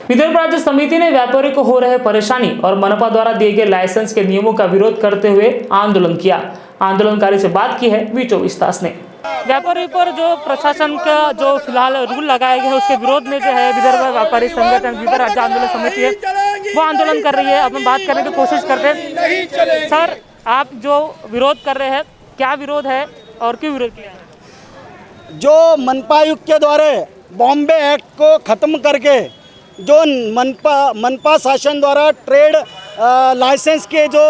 विदर्भ राज्य समिति ने व्यापारी को हो रहे परेशानी और मनपा द्वारा दिए गए लाइसेंस के नियमों का विरोध करते हुए आंदोलन किया। आंदोलनकारी से बात की है वी 24 तास ने। व्यापारी पर जो प्रशासन का जो फिलहाल रूल लगाए गए हैं उसके विरोध में जो है विदर्भ व्यापारी संगठन विदर्भ राज्य आंदोलन समिति है वो आंदोलन कर रही है। अब हम बात करने की कोशिश करते हैं। सर, आप जो विरोध कर रहे हैं, क्या विरोध है और क्यों विरोध किया है? जो मनपा आयुक्त के द्वारा बॉम्बे एक्ट को ख़त्म करके जो मनपा शासन द्वारा ट्रेड लाइसेंस के जो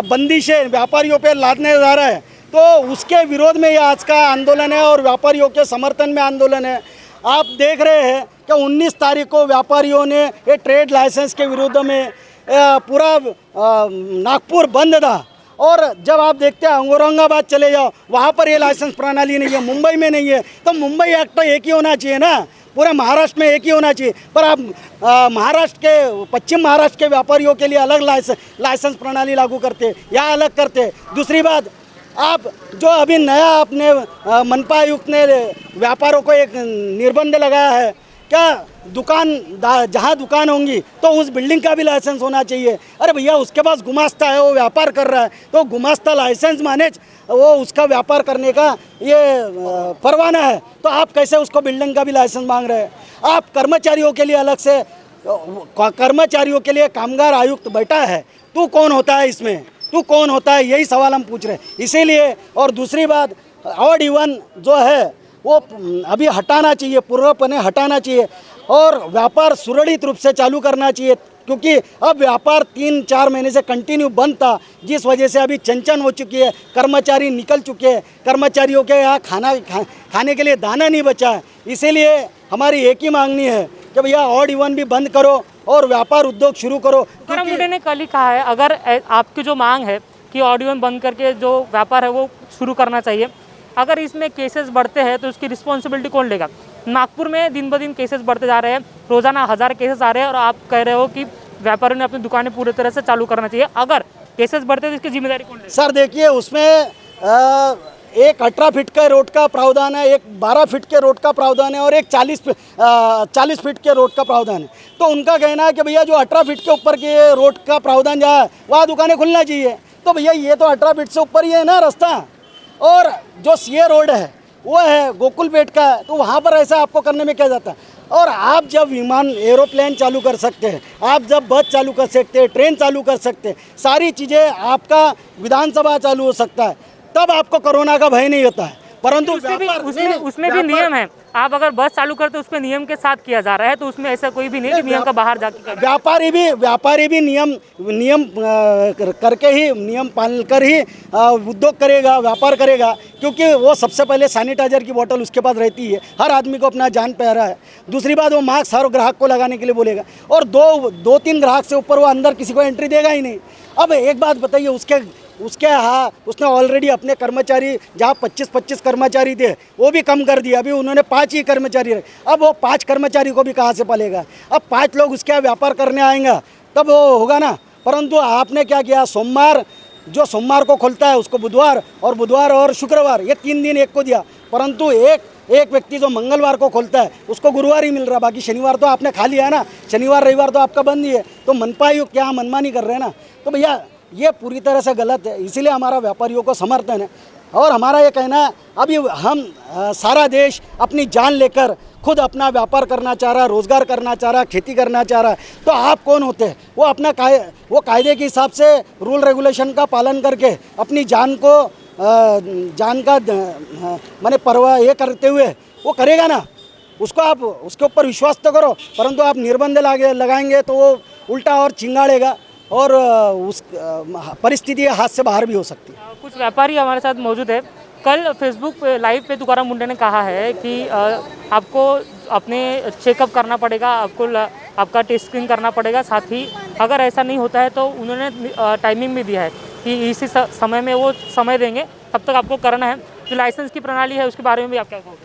बंदिशें व्यापारियों पे लादने जा रहा है, तो उसके विरोध में ये आज का आंदोलन है और व्यापारियों के समर्थन में आंदोलन है। आप देख रहे हैं कि 19 तारीख को व्यापारियों ने ये ट्रेड लाइसेंस के विरोध में पूरा नागपुर बंद था। और जब आप देखते हैं औरंगाबाद चले जाओ, वहाँ पर ये लाइसेंस प्रणाली नहीं है, मुंबई में नहीं है, तो मुंबई एक्ट तो एक ही होना चाहिए ना, पूरे महाराष्ट्र में एक ही होना चाहिए। पर आप महाराष्ट्र के पश्चिम महाराष्ट्र के व्यापारियों के लिए अलग लाइसेंस प्रणाली लागू करते या अलग करते। दूसरी बात, आप जो अभी नया अपने मनपा आयुक्त ने व्यापारों को एक निर्बंध लगाया है, क्या जहाँ दुकान होंगी तो उस बिल्डिंग का भी लाइसेंस होना चाहिए। अरे भैया, उसके पास गुमास्ता है, वो व्यापार कर रहा है, तो गुमास्ता लाइसेंस माने वो उसका व्यापार करने का ये परवाना है, तो आप कैसे उसको बिल्डिंग का भी लाइसेंस मांग रहे हैं? आप कर्मचारियों के लिए अलग से, कर्मचारियों के लिए कामगार आयुक्त बैठा है, तू कौन होता है इसमें? तू कौन होता है, यही सवाल हम पूछ रहे हैं। इसीलिए, और दूसरी बात, ऑड इवन जो है वो अभी हटाना चाहिए, पूर्णपणे हटाना चाहिए और व्यापार सुरक्षित रूप से चालू करना चाहिए, क्योंकि अब व्यापार 3-4 महीने से कंटिन्यू बंद था, जिस वजह से अभी चंचन हो चुकी है, कर्मचारी निकल चुके हैं, कर्मचारियों के यहाँ खाने के लिए दाना नहीं बचा है। इसीलिए हमारी एक ही मांगनी है कि भैया ऑड इवन भी बंद करो और व्यापार उद्योग शुरू करो। तुकाराम मुंडे ने कल ही कहा है, अगर आपकी जो मांग है कि ऑड इवन बंद करके जो व्यापार है वो शुरू करना चाहिए, अगर इसमें केसेस बढ़ते हैं तो उसकी रिस्पॉन्सिबिलिटी कौन लेगा? नागपुर में दिन ब दिन केसेस बढ़ते जा रहे हैं, रोजाना 1000 केसेस आ रहे हैं और आप कह रहे हो कि व्यापारियों ने अपनी दुकानें पूरी तरह से चालू करना चाहिए। अगर केसेस बढ़ते हैं तो इसकी जिम्मेदारी कौन लेगा? सर देखिए, उसमें एक 18 फीट के रोड का प्रावधान है, एक 12 फीट के रोड का प्रावधान है और एक 40 फीट के रोड का प्रावधान है। तो उनका कहना है कि भैया जो 18 फीट के ऊपर के रोड का प्रावधान जहाँ है वहाँ दुकानें खुलना चाहिए। तो भैया ये तो 18 फीट से ऊपर ही है ना रास्ता, और जो सीए रोड है वो है गोकुलपेट का, तो वहाँ पर ऐसा आपको करने में क्या जाता है? और आप जब विमान एरोप्लेन चालू कर सकते हैं, आप जब बस चालू कर सकते हैं, ट्रेन चालू कर सकते हैं, सारी चीज़ें, आपका विधानसभा चालू हो सकता है, तब आपको कोरोना का भय नहीं होता है। परंतु उसमें भी नियम है। आप अगर बस चालू करते उसमें नियम के साथ किया जा रहा है, तो उसमें ऐसा कोई भी नहीं कि नियम का बाहर जाके व्यापारी भी नियम करके ही, नियम पालन कर ही उद्योग करेगा, व्यापार करेगा, क्योंकि वो सबसे पहले सैनिटाइजर की बोतल उसके पास रहती है, हर आदमी को अपना जान प्यारा है। दूसरी बात, वो मास्क हर ग्राहक को लगाने के लिए बोलेगा, और 2-3 ग्राहक से ऊपर वो अंदर किसी को एंट्री देगा ही नहीं। अब एक बात बताइए, उसने ऑलरेडी अपने कर्मचारी, जहाँ 25 कर्मचारी थे वो भी कम कर दिया, अभी उन्होंने 5 ही कर्मचारी रखे। अब वो 5 कर्मचारी को भी कहाँ से पालेगा? अब 5 लोग उसके यहाँ व्यापार करने आएंगे तब वो होगा ना। परंतु आपने क्या किया, सोमवार को खुलता है उसको बुधवार और शुक्रवार, ये 3 दिन एक को दिया। परंतु एक व्यक्ति जो मंगलवार को खोलता है उसको गुरुवार ही मिल रहा, बाकी शनिवार तो आपने खा लिया है ना, शनिवार रविवार तो आपका बंद ही है। तो मनपा आयुक्त क्या मनमानी कर रहे हैं ना, तो भैया ये पूरी तरह से गलत है। इसीलिए हमारा व्यापारियों को समर्थन है और हमारा ये कहना है, अभी हम सारा देश अपनी जान लेकर खुद अपना व्यापार करना चाह रहा है, रोज़गार करना चाह रहा है, खेती करना चाह रहा है, तो आप कौन होते हैं? वो अपना कायदे के हिसाब से रूल रेगुलेशन का पालन करके अपनी जान का माने परवाह ये करते हुए वो करेगा ना, उसको आप उसके ऊपर विश्वास तो करो। परंतु आप निर्बंध लगाएंगे तो वो उल्टा और चिंगाड़ेगा और उस परिस्थिति हाथ से बाहर भी हो सकती है। कुछ व्यापारी हमारे साथ मौजूद है। कल फेसबुक पे लाइव पे तुकाराम मुंडे ने कहा है कि आपको अपने चेकअप करना पड़ेगा, आपका टेस्टिंग करना पड़ेगा, साथ ही अगर ऐसा नहीं होता है तो उन्होंने टाइमिंग भी दिया है कि इसी समय में वो समय देंगे, तब तक आपको करना है। जो लाइसेंस की प्रणाली है उसके बारे में भी आप क्या कहोगे?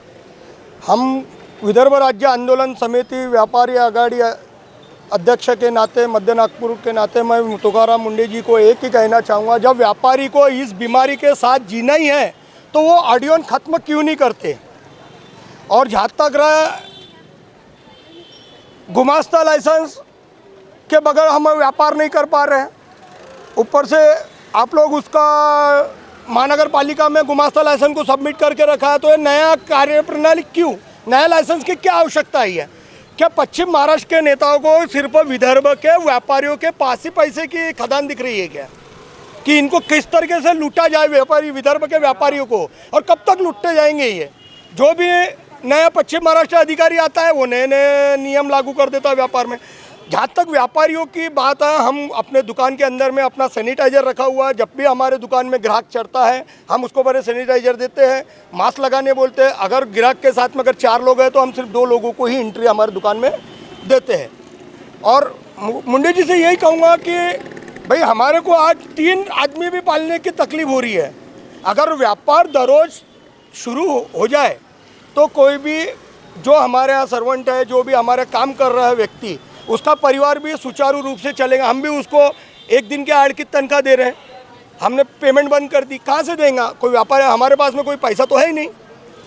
हम विदर्भ राज्य आंदोलन समिति व्यापारी आघाड़ी अध्यक्ष के नाते, मध्य नागपुर के नाते मैं तुकाराम मुंडे जी को एक ही कहना चाहूँगा, जब व्यापारी को इस बीमारी के साथ जीना ही है तो वो ऑड इवन ख़त्म क्यों नहीं करते? और जहाँ तक रहा गुमास्ता लाइसेंस के बगैर हम व्यापार नहीं कर पा रहे हैं। ऊपर से आप लोग उसका महानगर पालिका में गुमास्ता लाइसेंस को सबमिट करके रखा है, तो ये नया कार्य प्रणाली क्यों, नया लाइसेंस की क्या आवश्यकता है? क्या पश्चिम महाराष्ट्र के नेताओं को सिर्फ विदर्भ के व्यापारियों के पास ही पैसे की खदान दिख रही है क्या, कि इनको किस तरीके से लूटा जाए व्यापारी, विदर्भ के व्यापारियों को, और कब तक लूटते जाएंगे? ये जो भी नया पश्चिम महाराष्ट्र अधिकारी आता है वो नए नए नियम लागू कर देता है व्यापार में। जहाँ तक व्यापारियों की बात है, हम अपने दुकान के अंदर में अपना सैनिटाइजर रखा हुआ है। जब भी हमारे दुकान में ग्राहक चढ़ता है हम उसको बड़े सैनिटाइजर देते हैं, मास्क लगाने बोलते हैं। अगर ग्राहक के साथ में अगर 4 लोग हैं तो हम सिर्फ 2 लोगों को ही एंट्री हमारे दुकान में देते हैं। और मुंडे जी से यही कहूँगा कि भाई हमारे को आज 3 आदमी भी पालने की तकलीफ हो रही है। अगर व्यापार दररोज शुरू हो जाए तो कोई भी जो हमारे यहाँ सर्वेंट है, जो भी हमारे काम कर रहा है व्यक्ति, उसका परिवार भी सुचारू रूप से चलेगा। हम भी उसको 1 दिन के आड़ की तनख्वाह दे रहे हैं, हमने पेमेंट बंद कर दी, कहाँ से देंगे? कोई व्यापार है, हमारे पास में कोई पैसा तो है ही नहीं।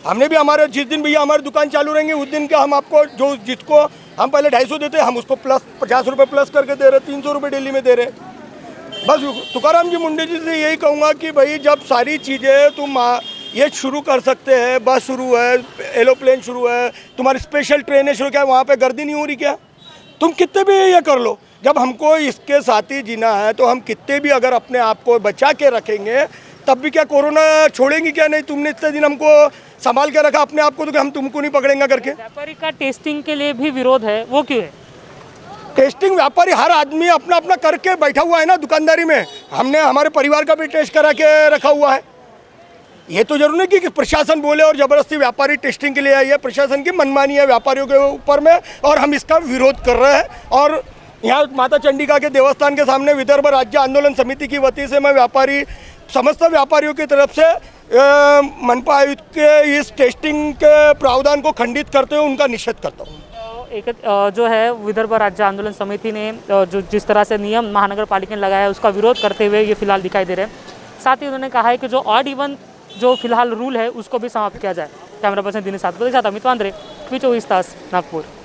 हमने भी हमारे जिस दिन भैया हमारी दुकान चालू रहेंगे उस दिन का हम आपको जो जिसको हम पहले 250 देते हम उसको प्लस 50 रुपये प्लस करके दे रहे, 300 रुपये डेली में दे रहे। बस तुकाराम जी मुंडे जी से यही कहूँगा कि भाई जब सारी चीज़ें तुम ये शुरू कर सकते हैं, बस शुरू है, एरोप्लेन शुरू है, तुम्हारी स्पेशल ट्रेनें शुरू, क्या वहाँ पे गर्दी नहीं हो रही क्या? तुम कितने भी ये कर लो, जब हमको इसके साथ ही जीना है तो हम कितने भी अगर अपने आप को बचा के रखेंगे तब भी क्या कोरोना छोड़ेंगी क्या? नहीं, तुमने इतने दिन हमको संभाल के रखा अपने आप को, तो हम तुमको नहीं पकड़ेंगे करके। व्यापारी का टेस्टिंग के लिए भी विरोध है, वो क्यों है? टेस्टिंग व्यापारी हर आदमी अपना अपना करके बैठा हुआ है ना दुकानदारी में। हमने हमारे परिवार का भी टेस्ट करा के रखा हुआ है। ये तो जरूर नहीं कि प्रशासन बोले और ज़बरदस्ती व्यापारी टेस्टिंग के लिए आई है। प्रशासन की मनमानी है व्यापारियों के ऊपर में और हम इसका विरोध कर रहे हैं। और यहाँ माता चंडिका के देवस्थान के सामने विदर्भ राज्य आंदोलन समिति की वती से मैं व्यापारी समस्त व्यापारियों की तरफ से मनपा आयुक्त के इस टेस्टिंग के प्रावधान को खंडित करते हुए उनका निषेध करता हूँ। एक जो है विदर्भ राज्य आंदोलन समिति ने जो जिस तरह से नियम महानगर पालिका ने लगाया है उसका विरोध करते हुए ये फिलहाल दिखाई दे रहे हैं। साथ ही उन्होंने कहा है कि जो ऑड इवन जो फिलहाल रूल है उसको भी समाप्त किया जाए। कैमरा पर्सन दिनेश सातपुते के साथ अमित वांद्रे, वी 24 तास, नागपुर।